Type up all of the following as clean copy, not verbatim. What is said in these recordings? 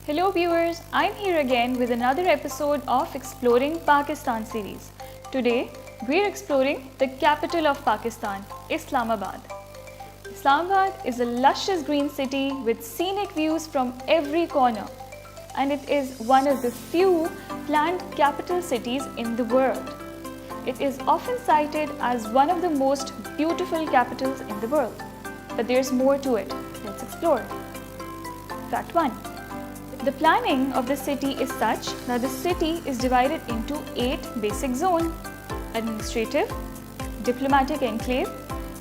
Hello viewers, I'm here again with another episode of Exploring Pakistan series. Today, we're exploring the capital of Pakistan, Islamabad. Islamabad is a luscious green city with scenic views from every corner, and it is one of the few planned capital cities in the world. It is often cited as one of the most beautiful capitals in the world. But there's more to it. Let's explore. Fact 1. The planning of the city is such that the city is divided into 8 basic zones: administrative, diplomatic enclave,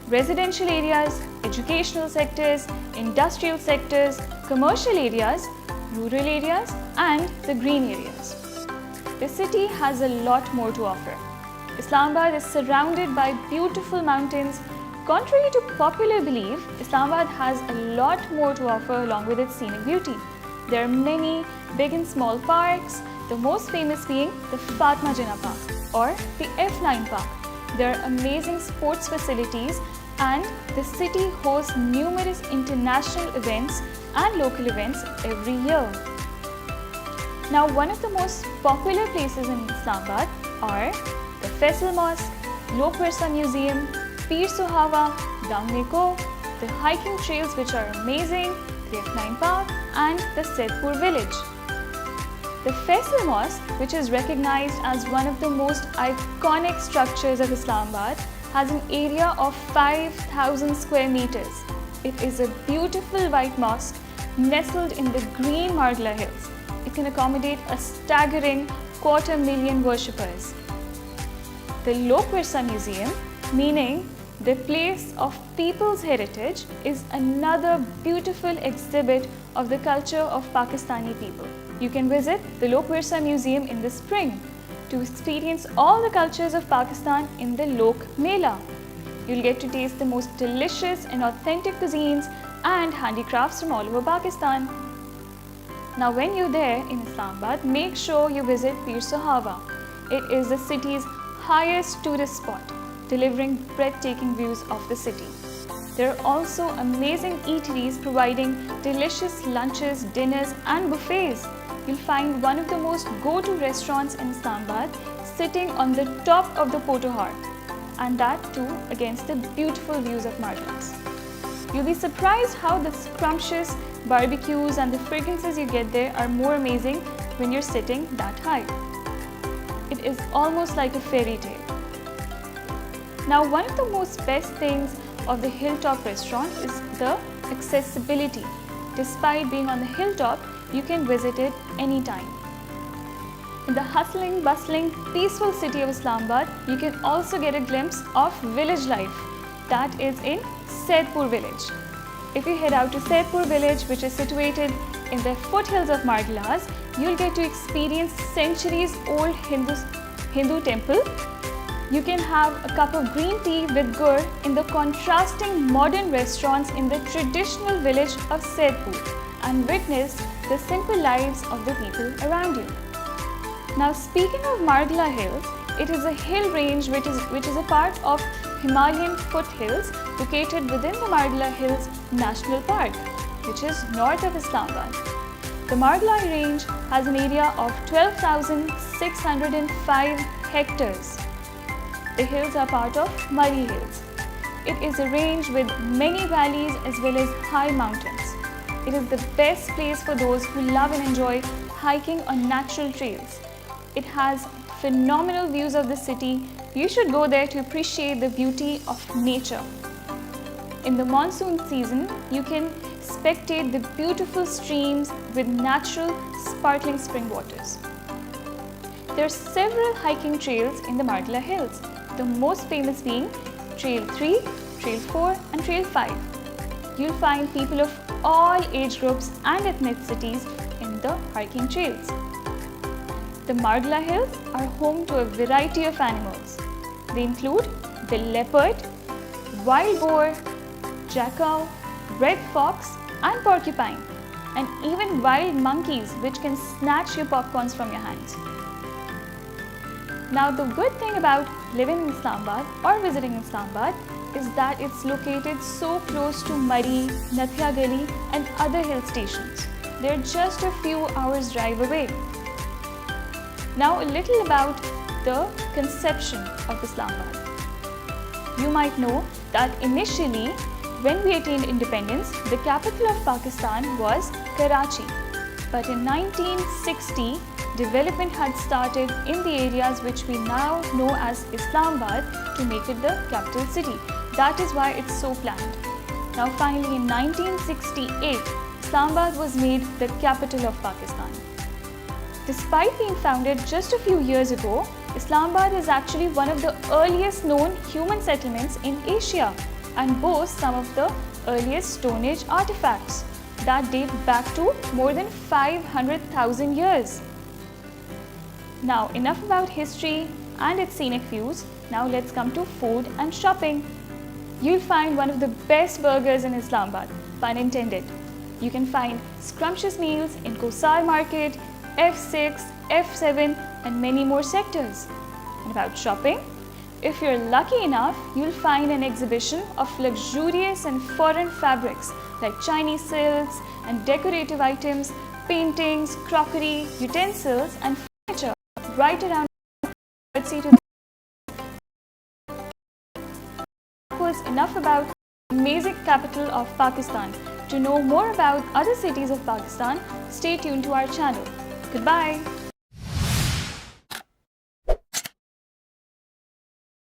residential areas, educational sectors, industrial sectors, commercial areas, rural areas, and the green areas. The city has a lot more to offer. Islamabad is surrounded by beautiful mountains. Contrary to popular belief, Islamabad has a lot more to offer along with its scenic beauty. There are many big and small parks, the most famous being the Fatma Jinnah Park or the F9 Park. There are amazing sports facilities, and the city hosts numerous international events and local events every year. Now, one of the most popular places in Islamabad are the Faisal Mosque, Lok Wirsa Museum, Pir Suhawa, Dangmeko, the hiking trails which are amazing, the F9 Park, and the Saidpur village. The Faisal Mosque, which is recognized as one of the most iconic structures of Islamabad, has an area of 5,000 square meters. It is a beautiful white mosque nestled in the green Margla Hills. It can accommodate a staggering 250,000 worshippers. The Lok Wirsa Museum, meaning the place of people's heritage, is another beautiful exhibit of the culture of Pakistani people. You can visit the Lok Wirsa Museum in the spring to experience all the cultures of Pakistan in the Lok Mela. You'll get to taste the most delicious and authentic cuisines and handicrafts from all over Pakistan. Now, when you're there in Islamabad, make sure you visit Pir Suhawa. It is the city's highest tourist spot, delivering breathtaking views of the city. There are also amazing eateries providing delicious lunches, dinners, and buffets. You'll find one of the most go-to restaurants in Islamabad sitting on the top of the Potohar, and that too against the beautiful views of Marglas. You'll be surprised how the scrumptious barbecues and the fragrances you get there are more amazing when you're sitting that high. It is almost like a fairy tale. Now, one of the most best things of the Hilltop restaurant is the accessibility. Despite being on the hilltop, you can visit it anytime. In the hustling, bustling, peaceful city of Islamabad, you can also get a glimpse of village life that is in Saidpur village. If you head out to Saidpur village, which is situated in the foothills of Marglas, you'll get to experience centuries-old Hindu temple. You can have a cup of green tea with gur in the contrasting modern restaurants in the traditional village of Saidpur and witness the simple lives of the people around you. Now, speaking of Margla Hills, it is a hill range which is a part of Himalayan foothills located within the Margla Hills National Park, which is north of Islamabad. The Margla range has an area of 12,605 hectares. The hills are part of Murray Hills. It is a range with many valleys as well as high mountains. It is the best place for those who love and enjoy hiking on natural trails. It has phenomenal views of the city. You should go there to appreciate the beauty of nature. In the monsoon season, you can spectate the beautiful streams with natural sparkling spring waters. There are several hiking trails in the Margla Hills, the most famous being Trail 3, Trail 4 and Trail 5. You'll find people of all age groups and ethnicities in the hiking trails. The Margla Hills are home to a variety of animals. They include the leopard, wild boar, jackal, red fox and porcupine, and even wild monkeys which can snatch your popcorns from your hands. Now, the good thing about living in Islamabad or visiting Islamabad is that it's located so close to Murray, Nathia Gully and other hill stations. they're just a few hours drive away. Now a little about the conception of Islamabad. You might know that initially, when we attained independence, the capital of Pakistan was Karachi. But in 1960, development had started in the areas which we now know as Islamabad to make it the capital city. That is why it's so planned. Now finally in 1968, Islamabad was made the capital of Pakistan. Despite being founded just a few years ago, Islamabad is actually one of the earliest known human settlements in Asia and boasts some of the earliest Stone Age artifacts that date back to more than 500,000 years. Now enough about history and its scenic views. Now let's come to food and shopping. You'll find one of the best burgers in Islamabad, pun intended. You can find scrumptious meals in Kosar Market, F6, F7 and many more sectors. And about shopping, if you're lucky enough, you'll find an exhibition of luxurious and foreign fabrics like Chinese silks and decorative items, paintings, crockery, utensils and furniture right around the city. That was enough about the amazing capital of Pakistan. To know more about other cities of Pakistan, stay tuned to our channel. Goodbye.